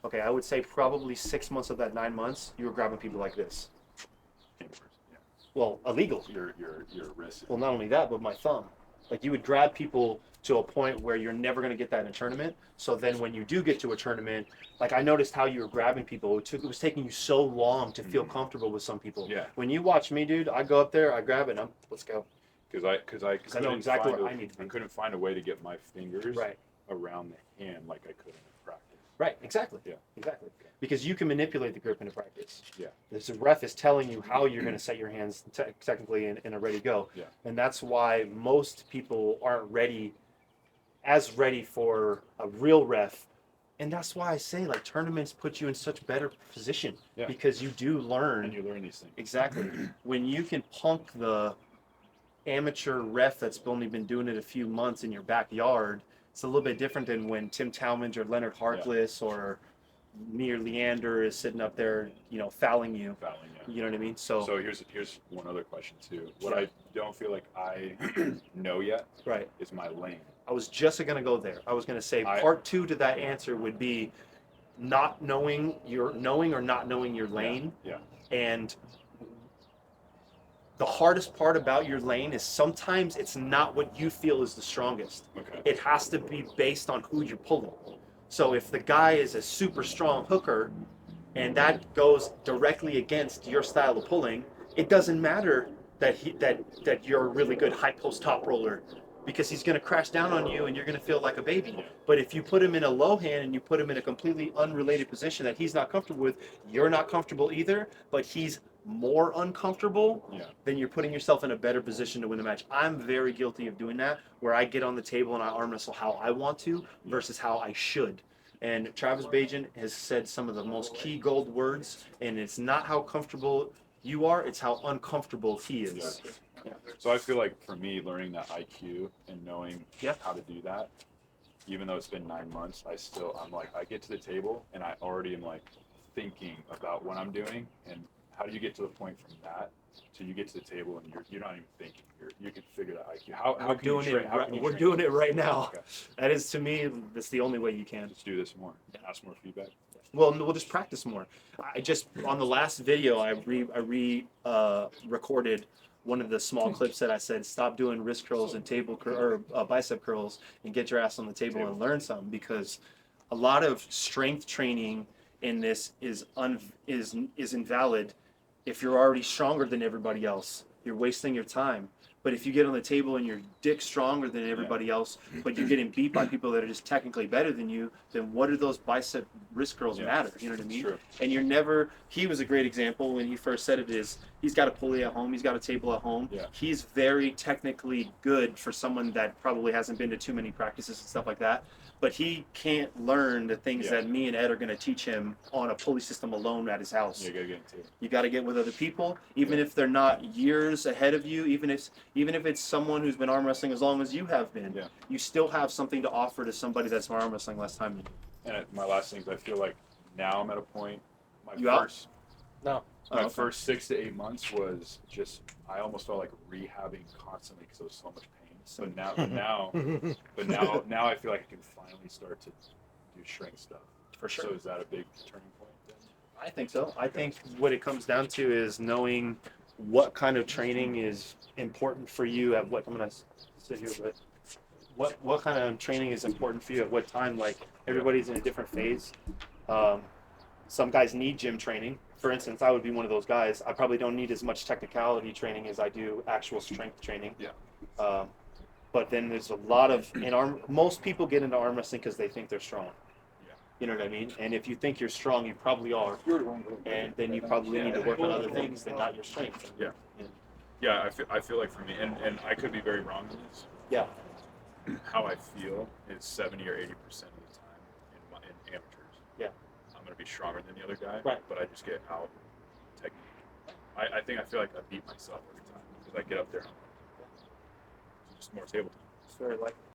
Okay, I would say probably 6 months of that 9 months, you were grabbing people like this. Fingers, yeah. Well, illegal. Your wrist. Well, not only that, but my thumb. Like you would grab people to a point where you're never going to get that in a tournament. So then when you do get to a tournament, like I noticed how you were grabbing people. It was taking you so long to feel comfortable with some people. Yeah. When you watch me, dude, I go up there, I grab it, and let's go. Because I know exactly find where I need to be. I couldn't find a way to get my fingers Right. around the hand like I could in practice. Right. Exactly. Yeah. Exactly. Because you can manipulate the grip in a practice. Yeah. The ref is telling you how you're going to set your hands technically in a ready go. Yeah. And that's why most people aren't ready for a real ref. And that's why I say like tournaments put you in such better position because you do learn. And you learn these things. Exactly. When you can punk the amateur ref that's only been doing it a few months in your backyard, it's a little bit different than when Tim Talmadge or Leonard Harkless or me or Leander is sitting up there, fouling you. Fouling, yeah. You know what I mean? So here's one other question too. What I don't feel like I know yet is my lane. I was just going to go there. I was going to say part two to that answer would be not knowing or not knowing your lane. Yeah. And the hardest part about your lane is sometimes it's not what you feel is the strongest. Okay. It has to be based on who you're pulling. So if the guy is a super strong hooker and that goes directly against your style of pulling, it doesn't matter that you're a really good high post top roller because he's going to crash down on you and you're going to feel like a baby. But if you put him in a low hand and you put him in a completely unrelated position that he's not comfortable with, you're not comfortable either, but he's more uncomfortable, then you're putting yourself in a better position to win the match. I'm very guilty of doing that, where I get on the table and I arm wrestle how I want to versus how I should. And Travis Bajan has said some of the most key gold words, and it's not how comfortable you are, it's how uncomfortable he is. Exactly. So I feel like for me, learning that IQ and knowing how to do that, even though it's been 9 months, I'm like, I get to the table and I already am like thinking about what I'm doing. And how do you get to the point from that to you get to the table and you're not even thinking, you can figure that IQ. How can you train? We're doing it right now. Okay. That is, to me, that's the only way you can. Let's do this more. Ask more feedback. Well, we'll just practice more. I just on the last video I recorded one of the small clips that I said stop doing wrist curls and bicep curls and get your ass on the table and learn something, because a lot of strength training in this is invalid if you're already stronger than everybody else. You're wasting your time. But if you get on the table and you're dick stronger than everybody else, but you're getting beat by people that are just technically better than you, then what do those bicep wrist curls matter? You know what I mean? True. And he was a great example when he first said it is, he's got a pulley at home, he's got a table at home. Yeah. He's very technically good for someone that probably hasn't been to too many practices and stuff like that. But he can't learn the things that me and Ed are going to teach him on a pulley system alone at his house. You gotta get into it. You got to get with other people, even if they're not years ahead of you, even if it's someone who's been arm wrestling as long as you have been. Yeah. You still have something to offer to somebody that's arm wrestling less time than you. And my last thing is I feel like now I'm at a point. No. My first 6 to 8 months was just, I almost felt like rehabbing constantly because there was so much pain. But now I feel like I can finally start to do strength stuff. For sure. So is that a big turning point then? I think so. I think what it comes down to is knowing what kind of training is important for you at what. I'm gonna sit here, but what kind of training is important for you at what time? Like everybody's in a different phase. Some guys need gym training. For instance, I would be one of those guys. I probably don't need as much technicality training as I do actual strength training. Yeah. But then there's a lot of most people get into arm wrestling because they think they're strong. Yeah. You know what I mean? And if you think you're strong, you probably are. And then you probably need to work on other things than not your strength. Yeah. Yeah, I feel like for me, and I could be very wrong in this. Yeah. How I feel is 70 or 80% of the time in amateurs. Yeah. I'm gonna be stronger than the other guy. Right. But I just get out technique. I feel like I beat myself every time because I get up there. And I'm like, just more table time. It's very likely.